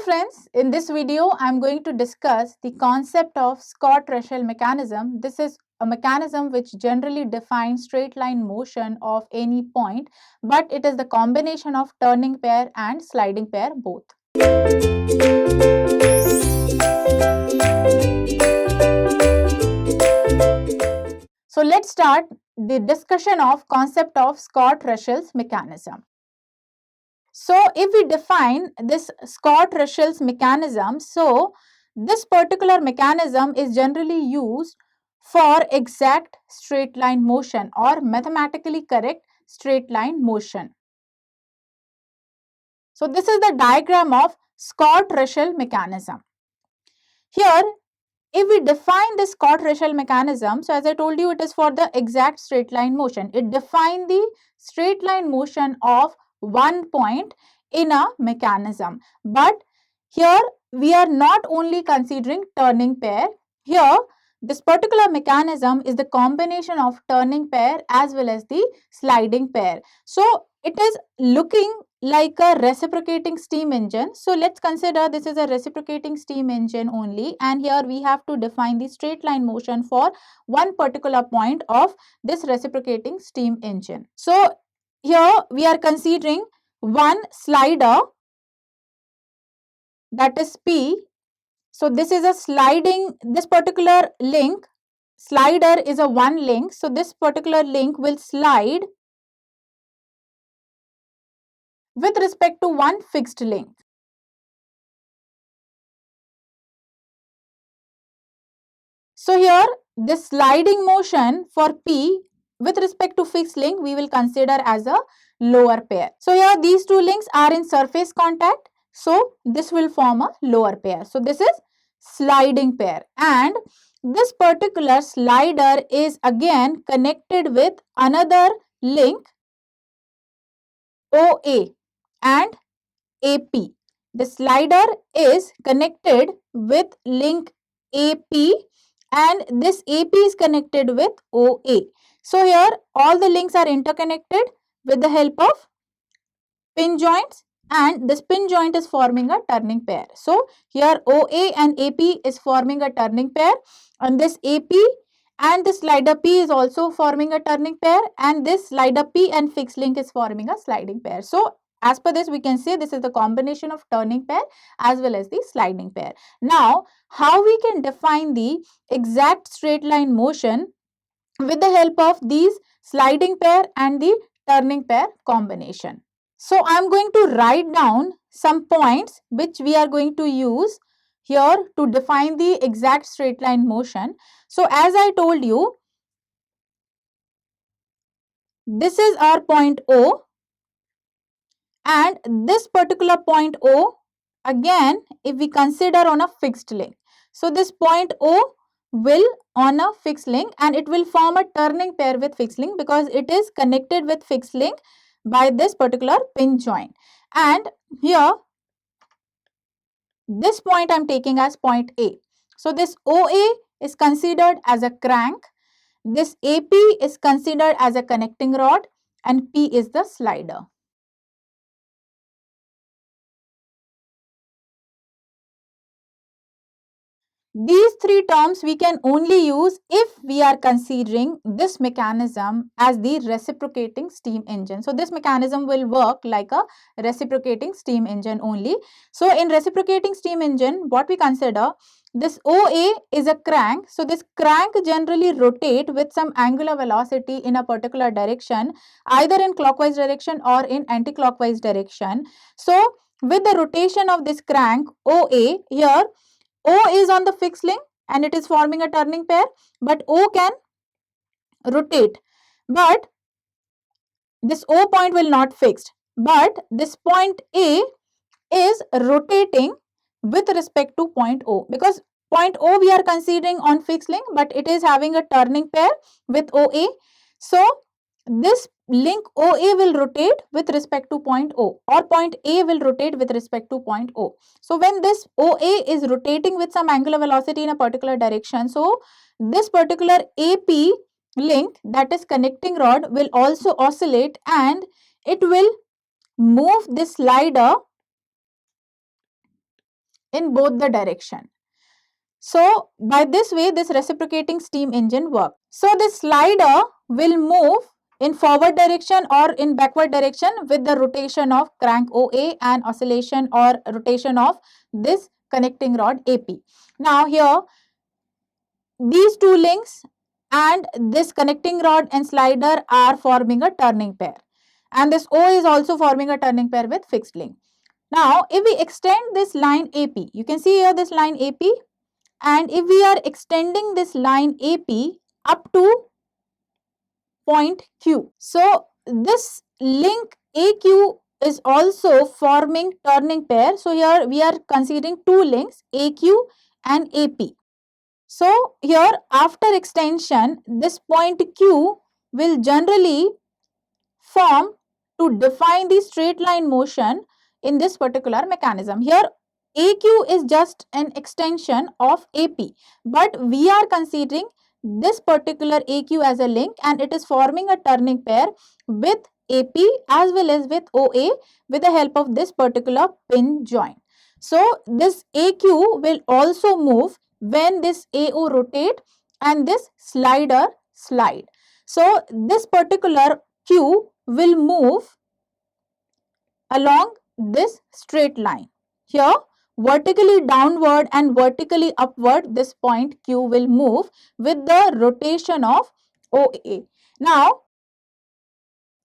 friends, in this video I am going to discuss the concept of Scott-Russell mechanism. This is a mechanism which generally defines straight line motion of any point, but it is the combination of turning pair and sliding pair both. So let's start the discussion of concept of Scott-Russell's mechanism. So if we define this Scott-Russell's mechanism, so this particular mechanism is generally used for exact straight line motion or mathematically correct straight line motion. So this is the diagram of Scott-Russell mechanism. Here, if we define this Scott-Russell mechanism, so as I told you, it is for the exact straight line motion. It defines the straight line motion of one point in a mechanism. But here we are not only considering turning pair. Here this particular mechanism is the combination of turning pair as well as the sliding pair. So it is looking like a reciprocating steam engine. So let's consider this is a reciprocating steam engine only, and here we have to define the straight line motion for one particular point of this reciprocating steam engine. So here we are considering one slider, that is P. So this is a sliding, this particular link, slider is a one link. So this particular link will slide with respect to one fixed link. So here this sliding motion for P with respect to fixed link we will consider as a lower pair. So here these two links are in surface contact. So this will form a lower pair. So this is sliding pair, and this particular slider is again connected with another link OA and AP. The slider is connected with link AP and this AP is connected with OA. So here all the links are interconnected with the help of pin joints, and this pin joint is forming a turning pair. So here OA and AP is forming a turning pair, and this AP and this slider P is also forming a turning pair, and this slider P and fixed link is forming a sliding pair. So as per this we can say this is the combination of turning pair as well as the sliding pair. Now how we can define the exact straight line motion with the help of these sliding pair and the turning pair combination. So I am going to write down some points which we are going to use here to define the exact straight line motion. So as I told you, this is our point O, and this particular point O again if we consider on a fixed link. So this point O will on a fixed link and it will form a turning pair with fixed link because it is connected with fixed link by this particular pin joint. And here this point I am taking as point A. So this OA is considered as a crank, this AP is considered as a connecting rod, and P is the slider. These three terms we can only use if we are considering this mechanism as the reciprocating steam engine. So this mechanism will work like a reciprocating steam engine only. So in reciprocating steam engine, what we consider, this OA is a crank. So this crank generally rotate with some angular velocity in a particular direction, either in clockwise direction or in anti-clockwise direction. So with the rotation of this crank OA, here O is on the fixed link and it is forming a turning pair, but O can rotate, but this O point will not fixed, but this point A is rotating with respect to point O, because point O we are considering on fixed link, but it is having a turning pair with OA. So this link OA will rotate with respect to point O, or point A will rotate with respect to point O. So when this OA is rotating with some angular velocity in a particular direction, so this particular AP link, that is connecting rod, will also oscillate and it will move this slider in both the direction. So by this way, this reciprocating steam engine works. So this slider will move in forward direction or in backward direction with the rotation of crank OA and oscillation or rotation of this connecting rod AP. Now here, these two links and this connecting rod and slider are forming a turning pair. And this O is also forming a turning pair with fixed link. Now, if we extend this line AP, you can see here this line AP, and if we are extending this line AP up to point Q. So, this link AQ is also forming turning pair. So, here we are considering two links AQ and AP. So, here after extension, this point Q will generally form to define the straight line motion in this particular mechanism. Here AQ is just an extension of AP, but we are considering this particular AQ as a link and it is forming a turning pair with AP as well as with OA with the help of this particular pin joint. So this AQ will also move when this AO rotate and this slider slide. So this particular Q will move along this straight line. Here vertically downward and vertically upward, this point Q will move with the rotation of OA. Now,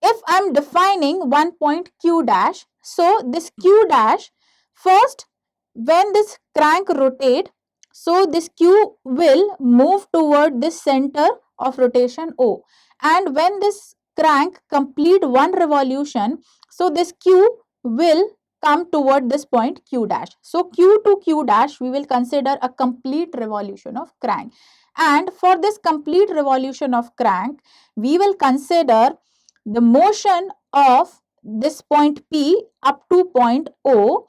if I am defining one point Q dash, so this Q dash, first when this crank rotate, so this Q will move toward this center of rotation O, and when this crank complete one revolution, so this Q will come toward this point Q dash. So Q to Q dash we will consider a complete revolution of crank, and for this complete revolution of crank we will consider the motion of this point P up to point O,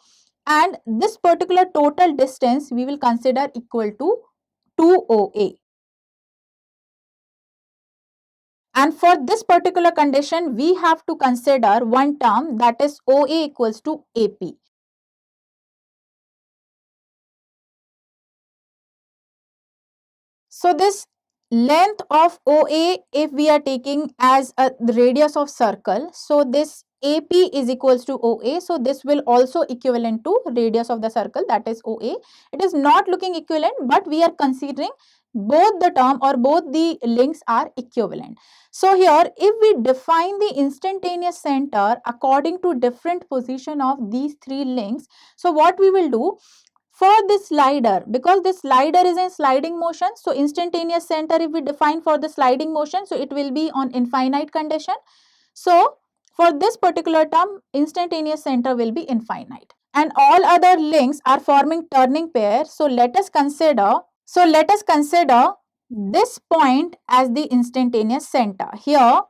and this particular total distance we will consider equal to 2OA. And for this particular condition, we have to consider one term, that is OA equals to AP. So this length of OA, if we are taking as the radius of circle, so this AP is equals to OA. So this will also equivalent to radius of the circle, that is OA. It is not looking equivalent, but we are considering both the term or both the links are equivalent. So here, if we define the instantaneous center according to different position of these three links, so what we will do for this slider, because this slider is in sliding motion, so instantaneous center if we define for the sliding motion, so it will be on infinite condition. So for this particular term, instantaneous center will be infinite, and all other links are forming turning pair. So let us consider this point as the instantaneous center. Here,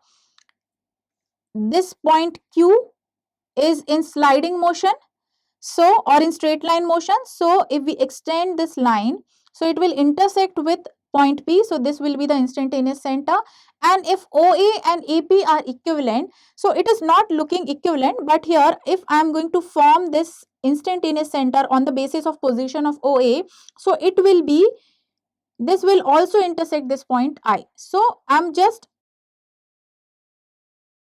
this point Q is in sliding motion, so or in straight line motion. So if we extend this line, so it will intersect with point P. So this will be the instantaneous center. And if OA and AP are equivalent, so it is not looking equivalent, but here if I am going to form this instantaneous center on the basis of position of OA, so it will be, this will also intersect this point I. So I am just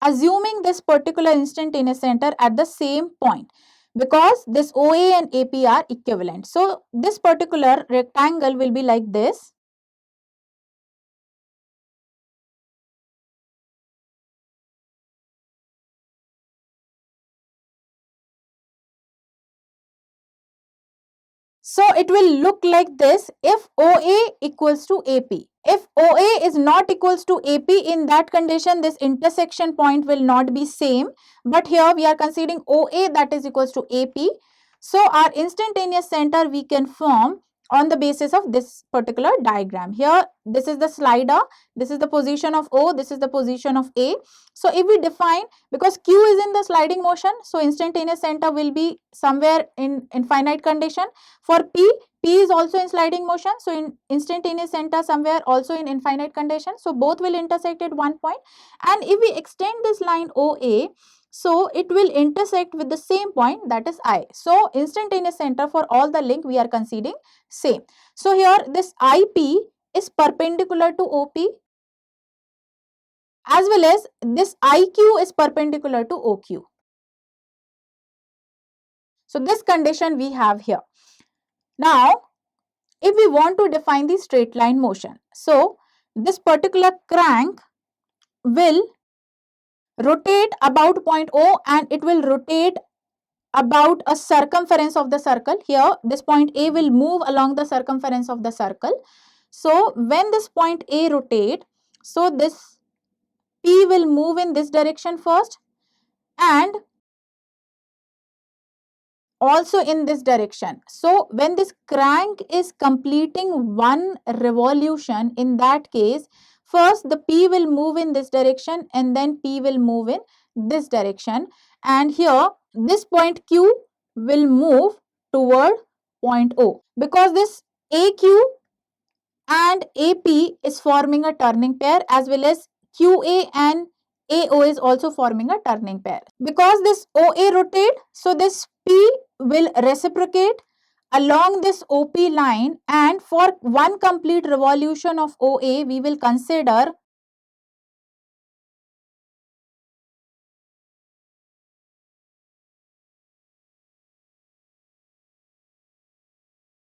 assuming this particular instantaneous center at the same point, because this OA and AP are equivalent. So this particular rectangle will be like this. So it will look like this if OA equals to AP. If OA is not equals to AP, in that condition this intersection point will not be same, but here we are considering OA that is equals to AP. So our instantaneous center we can form on the basis of this particular diagram. Here this is the slider, this is the position of O, this is the position of A. So if we define, because Q is in the sliding motion, so instantaneous center will be somewhere in infinite condition. For P, P is also in sliding motion. So in instantaneous center somewhere also in infinite condition. So both will intersect at one point. And if we extend this line OA, so it will intersect with the same point, that is I. So instantaneous center for all the link we are considering same. So here this IP is perpendicular to OP, as well as this IQ is perpendicular to OQ. So this condition we have here. Now, if we want to define the straight line motion, so this particular crank will rotate about point O and it will rotate about a circumference of the circle. Here, this point A will move along the circumference of the circle. So, when this point A rotate, so this P will move in this direction first and also in this direction. So, when this crank is completing one revolution, in that case, first the P will move in this direction and then P will move in this direction. And here, this point Q will move toward point O, because this AQ and AP is forming a turning pair, as well as QA and AO is also forming a turning pair. Because this OA rotate, so this P will reciprocate along this OP line, and for one complete revolution of OA, we will consider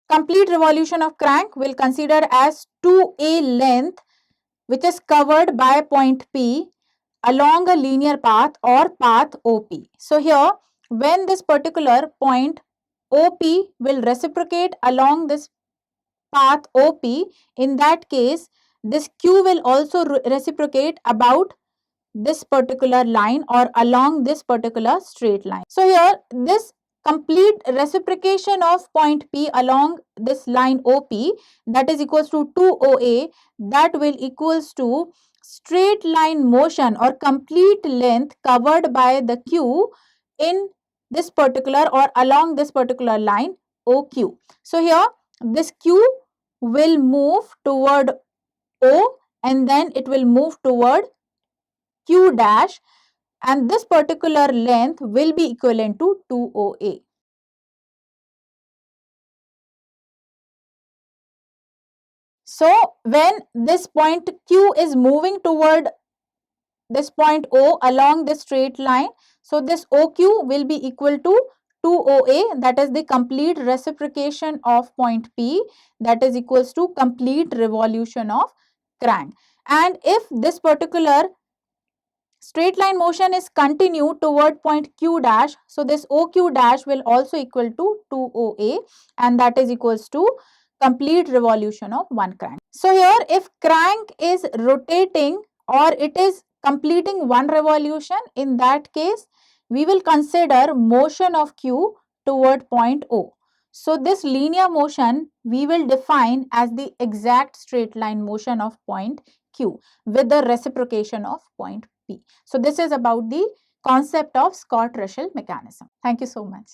complete revolution of crank will consider as 2A length, which is covered by point P along a linear path or path OP. So here, when this particular point OP will reciprocate along this path OP, in that case, this Q will also reciprocate about this particular line or along this particular straight line. So here, this complete reciprocation of point P along this line OP, that is equals to 2OA, that will equals to straight line motion or complete length covered by the Q in this particular or along this particular line OQ. So here, this Q will move toward O and then it will move toward Q dash, and this particular length will be equivalent to 2OA. So, when this point Q is moving toward this point O along this straight line, so this OQ will be equal to 2OA, that is the complete reciprocation of point P, that is equals to complete revolution of crank. And if this particular straight line motion is continued toward point Q dash, so this OQ dash will also equal to 2OA, and that is equals to complete revolution of one crank. So here, if crank is rotating or it is completing one revolution, in that case we will consider motion of Q toward point O. So this linear motion we will define as the exact straight line motion of point Q with the reciprocation of point P. So this is about the concept of Scott-Russell mechanism. Thank you so much.